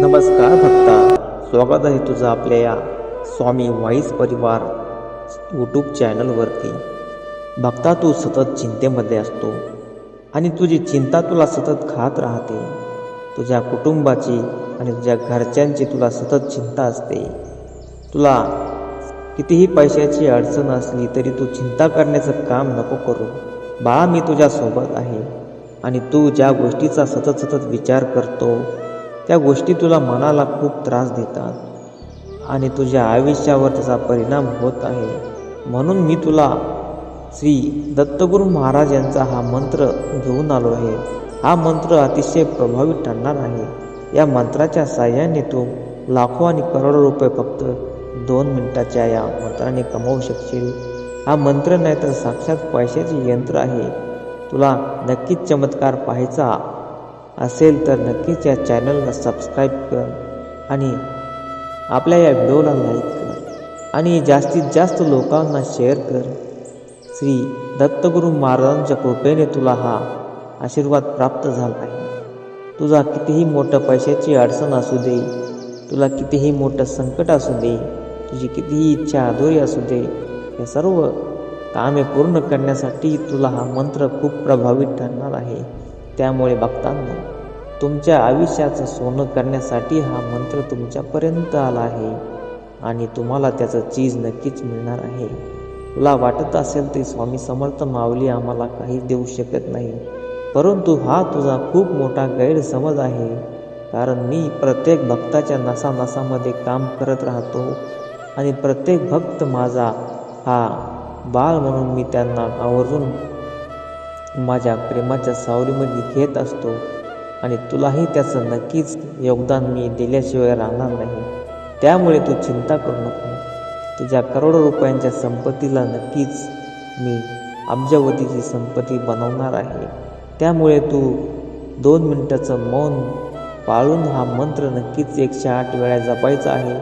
नमस्कार भक्ता, स्वागत आहे तुझं आपल्या या स्वामी वाईस परिवार यूट्यूब चॅनलवरती. भक्ता, तू सतत चिंतेमध्ये असतो आणि तुझी चिंता तुला सतत खात राहते. तुझ्या कुटुंबाची आणि तुझ्या घरच्यांची तुला सतत चिंता असते. तुला कितीही पैशाची अडचण असली तरी तू चिंता करण्याचं काम नको करू. बाळा, मी तुझ्यासोबत आहे आणि तू ज्या गोष्टीचा सतत विचार करतो त्या गोष्टी तुला मनाला खूप त्रास देतात आणि तुझ्या आयुष्यावर त्याचा परिणाम होत आहे. म्हणून मी तुला श्री दत्तगुरू महाराज यांचा हा मंत्र घेऊन आलो आहे. हा मंत्र अतिशय प्रभावी ठरणार आहे. या मंत्राच्या साहाय्याने तू लाखो आणि करोडो रुपये फक्त 2 मिनिटाच्या या मंत्राने कमवू शकशील. हा मंत्र नाही तर साक्षात पैशाचे यंत्र आहे. तुला नक्कीच चमत्कार पाहायचा असेल तर नक्कीच या चॅनलला सबस्क्राईब कर आणि आपल्या या व्हिडिओला लाईक कर आणि जास्तीत जास्त लोकांना शेअर कर. श्री दत्तगुरू महाराजांच्या कृपेने तुला हा आशीर्वाद प्राप्त झाला आहे. तुझा कितीही मोठं पैशाची अडचण असू दे, तुला कितीही मोठं संकट असू दे, तुझी कितीही इच्छा अधुरी असू दे, हे सर्व कामे पूर्ण करण्यासाठी तुला हा मंत्र खूप प्रभावी ठरणार आहे. त्यामुळे भक्तांनो, तुमच्या आयुष्याचं सोनं करण्यासाठी हा मंत्र तुमच्यापर्यंत आला आहे आणि तुम्हाला त्याचं चीज नक्कीच मिळणार आहे. तुला वाटत असेल ते स्वामी समर्थ माऊली आम्हाला काही देऊ शकत नाही, परंतु हा तुझा खूप मोठा गैरसमज आहे. कारण मी प्रत्येक भक्ताच्या नसानसामध्ये काम करत राहतो आणि प्रत्येक भक्त माझा हा बाळ म्हणून मी त्यांना आवर्जून माझ्या प्रेमाच्या सावलीमध्ये घेत असतो आणि तुलाही त्याचं नक्कीच योगदान मी दिल्याशिवाय राहणार नाही. त्यामुळे तू चिंता करू नको. तुझ्या करोडो रुपयांच्या संपत्तीला नक्कीच मी अब्जावधीची संपत्ती बनवणार आहे. त्यामुळे तू 2 मिनिटाचं मौन पाळून हा मंत्र नक्कीच 108 वेळा जपायचा आहे.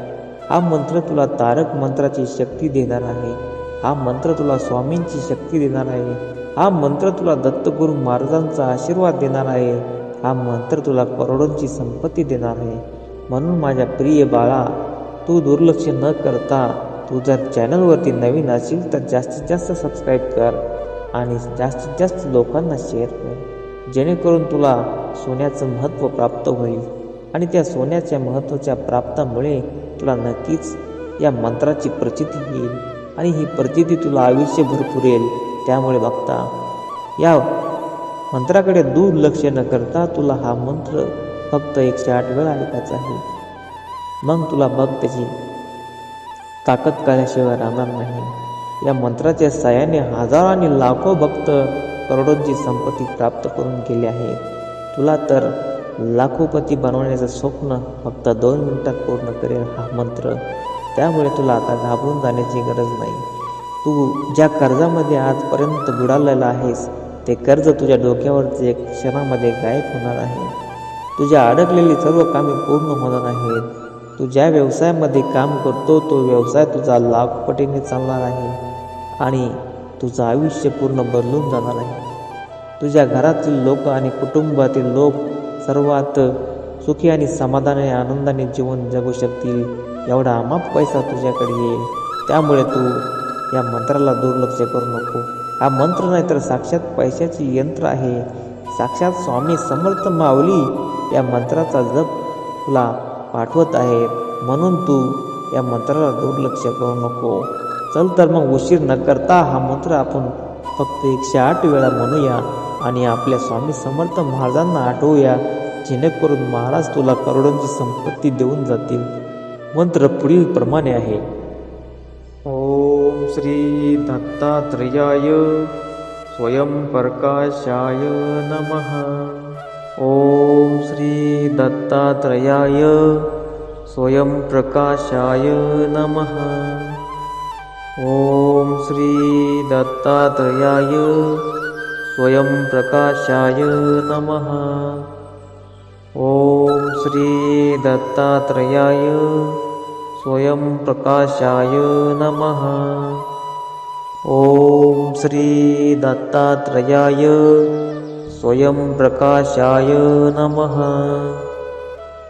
हा मंत्र तुला तारक मंत्राची शक्ती देणार आहे. हा मंत्र तुला स्वामींची शक्ती देणार आहे. हा मंत्र तुला दत्तगुरू महाराजांचा आशीर्वाद देणार आहे. हा मंत्र तुला करोडोंची संपत्ती देणार आहे. म्हणून माझ्या प्रिय बाळा, तू दुर्लक्ष न करता तू जर चॅनलवरती नवीन असेल तर जास्तीत जास्त सबस्क्राईब कर आणि जास्तीत जास्त लोकांना शेअर कर, जेणेकरून तुला सोन्याचं महत्त्व प्राप्त होईल आणि त्या सोन्याच्या महत्त्वाच्या प्राप्तामुळे तुला नक्कीच या मंत्राची प्रचिती येईल आणि ही प्रचिती तुला आयुष्यभर पुरेल. त्यामुळे बघता या मंत्राकडे दुर्लक्ष न करता तुला हा मंत्र फक्त 108 वेळा ऐकायचा आहे. मग तुला बघ त्याची ताकद केल्याशिवाय राहणार नाही. या मंत्राच्या साहाय्याने हजारो आणि लाखो भक्त करोडोंची संपत्ती प्राप्त करून गेले आहेत. तुला तर लाखोपती बनवण्याचं स्वप्न फक्त 2 मिनिटात पूर्ण करेल हा मंत्र. त्यामुळे तुला आता घाबरून जाण्याची गरज नाही. तू ज्या कर्जामध्ये आजपर्यंत बुडालेला आहेस ते कर्ज तुझ्या डोक्यावरचे 1 क्षणामध्ये गायब होणार आहे. तुझ्या अडकलेली सर्व कामे पूर्ण होणार आहेत. तू ज्या व्यवसायामध्ये काम करतो तो व्यवसाय तुझा लाखपटीने चालणार आहे आणि तुझं आयुष्य पूर्ण बदलून जाणार आहे. तुझ्या घरातील लोक आणि कुटुंबातील लोक सर्वात सुखी आणि समाधानी आनंदाने जीवन जगू शकतील एवढा अमाप पैसा तुझ्याकडे येईल. त्यामुळे तू या मंत्राला दुर्लक्ष करू नको. हा मंत्र नाही तर साक्षात पैशाचे यंत्र आहे. साक्षात स्वामी समर्थ माऊली या मंत्राचा जप तुला पाठवत आहेत. म्हणून तू या मंत्राला दुर्लक्ष करू नको. चल तर मग उशीर न करता हा मंत्र आपण फक्त 108 वेळा म्हणूया आणि आपल्या स्वामी समर्थ महाराजांना आठवूया, जेणेकरून महाराज तुला करोडोंची संपत्ती देऊन जातील. मंत्र पुढील प्रमाणे आहे. ओम श्री दत्तात्रेयाय स्वयंप्रकाशाय नमः. ओम श्री दत्तात्रेयाय स्वयंप्रकाशाय नमः. ओम श्री दत्तात्रेयाय स्वयंप्रकाशाय नमः. ओम श्री दत्तात्रेयाय स्वयंप्रकाशाय नमः. ओम श्री दत्तात्रेयाय स्वयंप्रकाशाय नमः.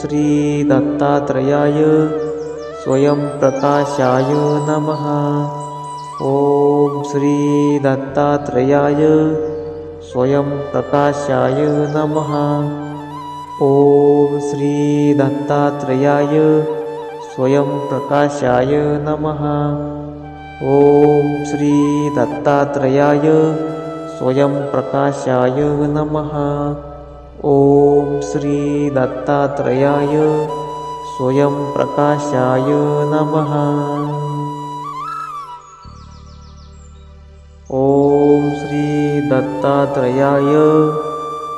श्री दत्तात्रेयाय स्वयं प्रकाशाय नमः। ओम श्री दत्तात्रेयाय स्वयं प्रकाशाय नमः। ओम श्री दत्तात्रेयाय स्वयं प्रकाशाय नमः। ओम श्री दत्तात्रेयाय स्वयं प्रकाशाय नमः। ओम श्री दत्तात्रेयाय स्वयं प्रकाशाय नमः। ओम श्री दत्तात्रेयाय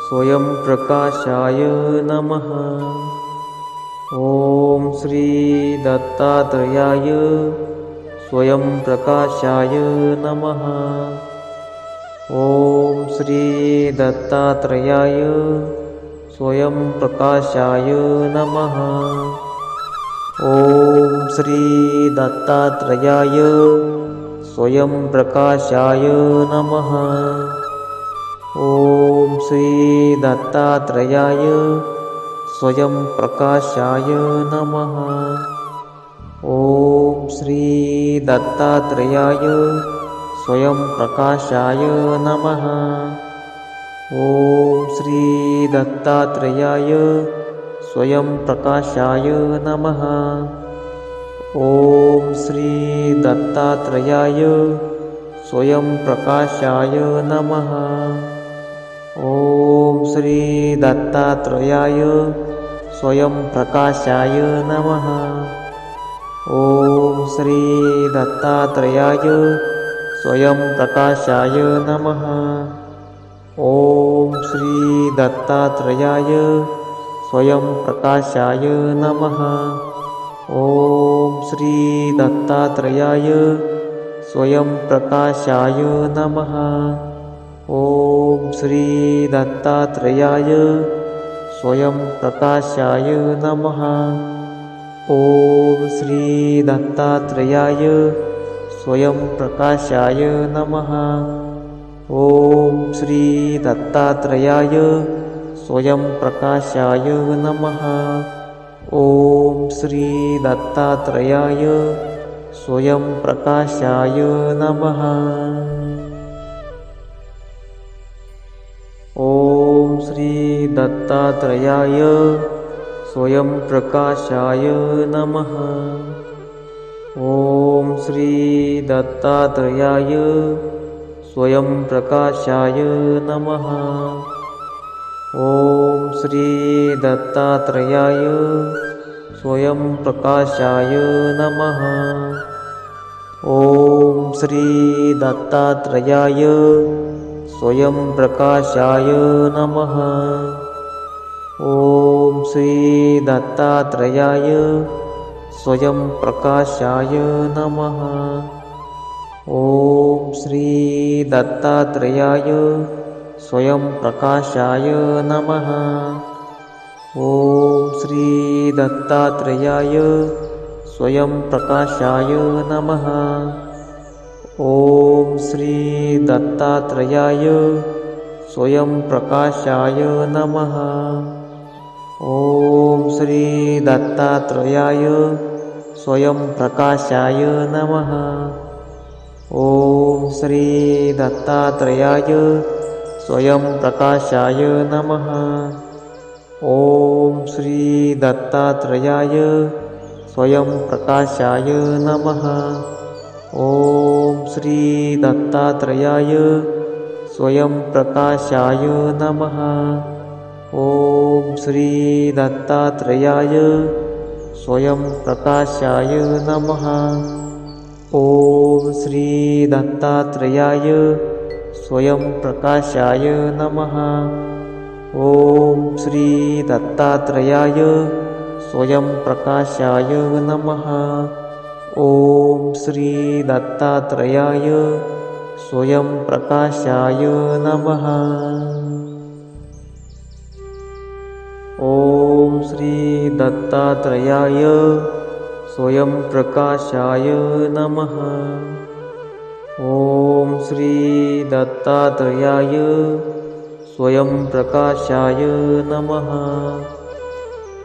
स्वयं प्रकाशाय नमः। ओम श्री दत्तात्रेयाय स्वयं प्रकाशाय नमः। ओम श्री दत्तात्रेयाय स्वयं प्रकाशाय नमः। ओम श्री दत्तात्रेयाय स्वयं प्रकाशाय नमः। ओम श्री दत्तात्रेयाय स्वयं प्रकाशाय नमः। ओम श्री दत्तात्रेयाय स्वयं प्रकाशाय नमः। ओम श्री दत्तात्रेयाय स्वयं प्रकाशाय नमः। ओम श्री दत्तात्रेयाय स्वयं प्रकाशाय नमः। ओम श्री दत्तात्रेयाय स्वयं प्रकाशाय नमः। ओम श्री दत्तात्रेयाय स्वयं प्रकाशाय नमः। ओम श्री दत्तात्रेयाय स्वयं प्रकाशाय नमः। ओम श्री दत्तात्रेयाय स्वयं प्रकाशाय नमः। ओम श्री दत्तात्रेयाय स्वयं प्रकाशाय नमः। ओम श्री दत्तात्रेयाय स्वयं प्रकाशाय नमः। ओम श्री दत्तात्रेयाय स्वयं प्रकाशाय नमः। ओम श्री दत्तात्रेयाय स्वयं प्रकाशाय नमः। ओम श्री दत्तात्रेयाय स्वयं प्रकाशाय नमः। ओम श्री दत्तात्रेयाय स्वयं प्रकाशाय नमः। ओम श्री दत्तात्रेयाय स्वयं प्रकाशाय नमः। ओम श्री दत्तात्रेयाय स्वयं प्रकाशाय नमः। ओम श्री दत्तात्रेयाय स्वयं प्रकाशाय नमः। ओम श्री दत्तात्रेयाय स्वयं प्रकाशाय नमः। ओम श्री दत्तात्रेयाय स्वयं प्रकाशाय नमः। ओम श्री दत्तात्रेयाय स्वयं प्रकाशाय नमः। ओम श्री दत्तात्रेयाय स्वयं प्रकाशाय नमः। ओम श्री दत्तात्रेयाय स्वयं प्रकाशाय नमः। ओम श्री दत्तात्रेयाय स्वयं प्रकाशाय नमः। ओम श्री दत्तात्रेयाय स्वयं प्रकाशाय नमः। ओम श्री दत्तात्रेयाय स्वयं प्रकाशाय नमः। ओम श्री दत्तात्रेयाय स्वयं प्रकाशाय नमः। ओम श्री दत्तात्रेयाय स्वयं प्रकाशाय नमः। ओम श्री दत्तात्रेयाय स्वयं प्रकाशाय नमः। ओम श्री दत्तात्रेयाय स्वयं प्रकाशाय नमः। ओम श्री दत्तात्रेयाय स्वयं प्रकाशाय नमः।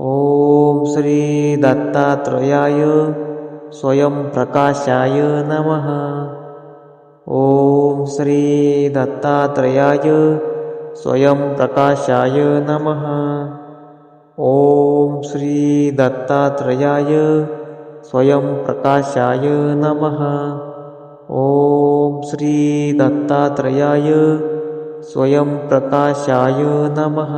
ॐ श्री दत्तात्रेयाय स्वयं प्रकाशाय नमः। ॐ श्री दत्तात्रेयाय स्वयं प्रकाशाय नमः। ॐ श्री दत्तात्रेयाय स्वयं प्रकाशाय नमः। ॐ श्री दत्तात्रेयाय स्वयं प्रकाशाय नमः।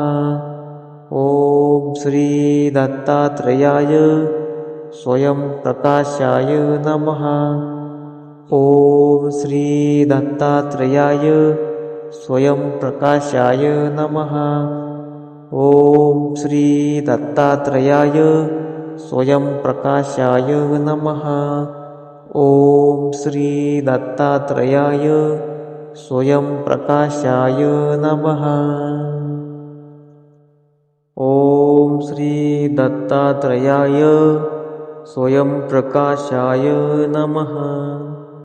ॐ श्री दत्तात्रेयाय स्वयं प्रकाशाय नमः। ॐ श्री दत्तात्रेयाय स्वयं प्रकाशाय नमः। ॐ श्री दत्तात्रेयाय स्वयं प्रकाशाय नमः। ॐ श्री दत्तात्रेयाय स्वयं प्रकाशाय नमः। ॐ श्री दत्तात्रेयाय स्वयं प्रकाशाय नमः।